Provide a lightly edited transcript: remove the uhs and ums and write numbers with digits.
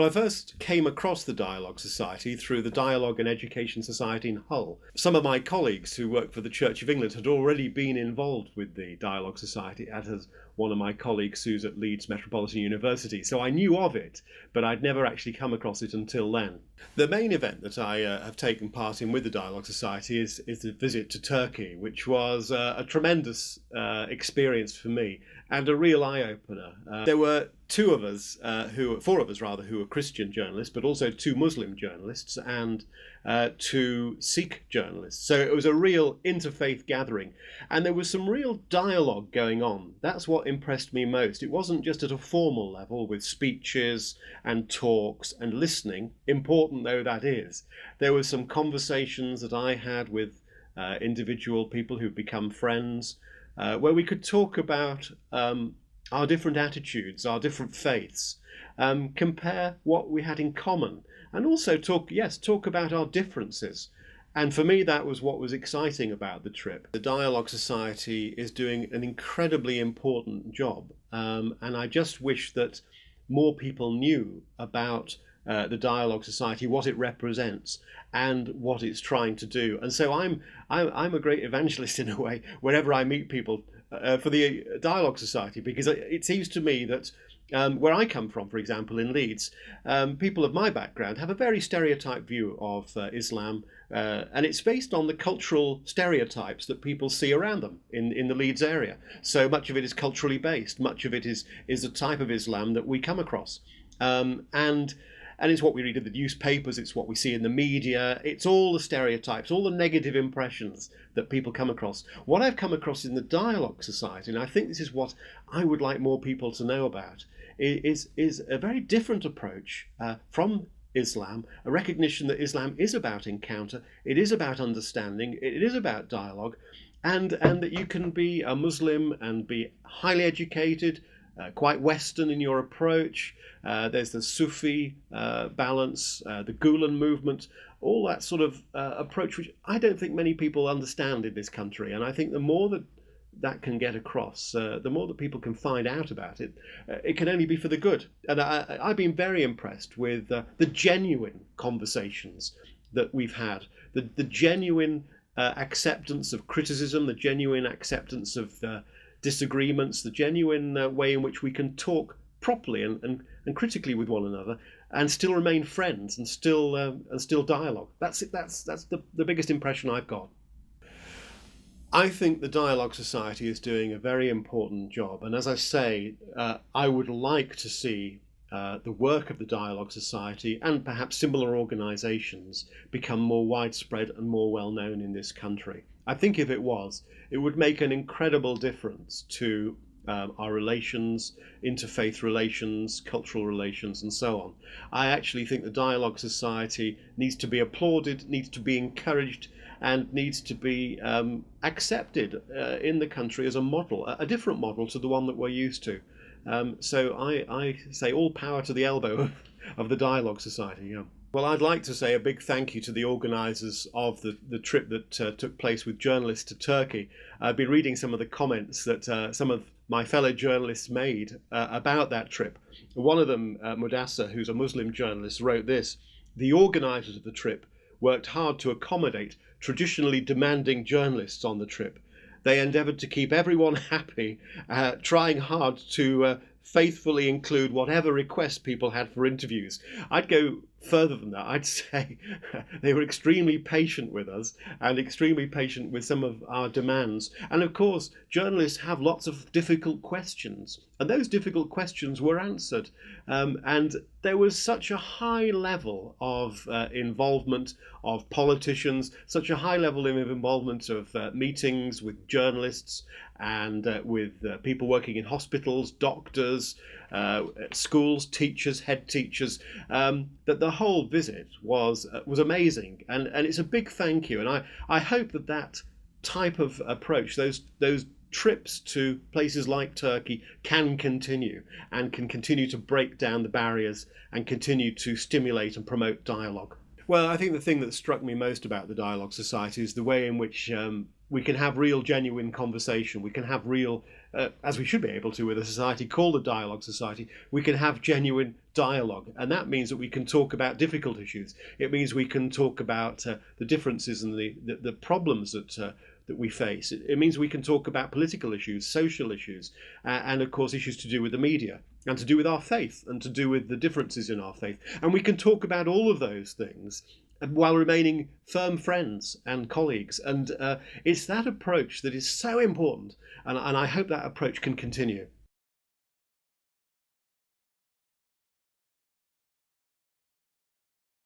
Well, I first came across the Dialogue Society through the Dialogue and Education Society in Hull. Some of my colleagues who work for the Church of England had already been involved with the Dialogue Society, as has one of my colleagues who's at Leeds Metropolitan University. So I knew of it, but I'd never actually come across it until then. The main event that I have taken part in with the Dialogue Society is the visit to Turkey, which was a tremendous experience for me and a real eye-opener. There were four of us who were Christian journalists, but also two Muslim journalists and two Sikh journalists. So it was a real interfaith gathering, and there was some real dialogue going on. That's what impressed me most. It wasn't just at a formal level with speeches and talks and listening, important though that is. There were some conversations that I had with individual people who've become friends, where we could talk about our different attitudes, our different faiths, compare what we had in common, and also talk about our differences. And for me, that was what was exciting about the trip. The Dialogue Society is doing an incredibly important job, and I just wish that more people knew about the Dialogue Society, what it represents, and what it's trying to do. And so I'm a great evangelist in a way wherever I meet people for the Dialogue Society, because it seems to me that where I come from, for example, in Leeds, people of my background have a very stereotyped view of Islam, and it's based on the cultural stereotypes that people see around them in the Leeds area. So much of it is culturally based, much of it is the type of Islam that we come across. And it's what we read in the newspapers, it's what we see in the media, it's all the stereotypes, all the negative impressions that people come across. What I've come across in the Dialogue Society, and I think this is what I would like more people to know about, is a very different approach from Islam, a recognition that Islam is about encounter, it is about understanding, it is about dialogue, and that you can be a Muslim and be highly educated, quite Western in your approach. There's the Sufi balance, the Gulen movement, all that sort of approach, which I don't think many people understand in this country. And I think the more that can get across, the more that people can find out about it, it can only be for the good. And I've been very impressed with the genuine conversations that we've had, the genuine acceptance of criticism, the genuine acceptance of disagreements, the genuine way in which we can talk properly and critically with one another and still remain friends and still dialogue. That's the biggest impression I've got. I think the Dialogue Society is doing a very important job, and as I say, I would like to see the work of the Dialogue Society and perhaps similar organisations become more widespread and more well known in this country. I think if it was, it would make an incredible difference to our relations, interfaith relations, cultural relations, and so on. I actually think the Dialogue Society needs to be applauded, needs to be encouraged, and needs to be accepted in the country as a model, a different model to the one that we're used to. So I say all power to the elbow of the Dialogue Society. Yeah. Well, I'd like to say a big thank you to the organisers of the trip that took place with journalists to Turkey. I've been reading some of the comments that some of my fellow journalists made about that trip. One of them, Mudassar, who's a Muslim journalist, wrote this: "The organisers of the trip worked hard to accommodate traditionally demanding journalists on the trip. They endeavoured to keep everyone happy, trying hard to faithfully include whatever requests people had for interviews." I'd go further than that. I'd say they were extremely patient with us and extremely patient with some of our demands. And of course, journalists have lots of difficult questions, and those difficult questions were answered. And there was such a high level of involvement of politicians, such a high level of involvement of meetings with journalists and with people working in hospitals, doctors, schools, teachers, head teachers, that the whole visit was amazing, and it's a big thank you. And I hope that type of approach, those trips to places like Turkey, can continue and can continue to break down the barriers and continue to stimulate and promote dialogue. Well, I think the thing that struck me most about the Dialogue Society is the way in which we can have real, genuine conversation. We can have real, as we should be able to with a society called a dialogue society, we can have genuine dialogue. And that means that we can talk about difficult issues. It means we can talk about the differences and the problems that we face. It means we can talk about political issues, social issues, and of course issues to do with the media, and to do with our faith, and to do with the differences in our faith. And we can talk about all of those things while remaining firm friends and colleagues. And it's that approach that is so important, and I hope that approach can continue.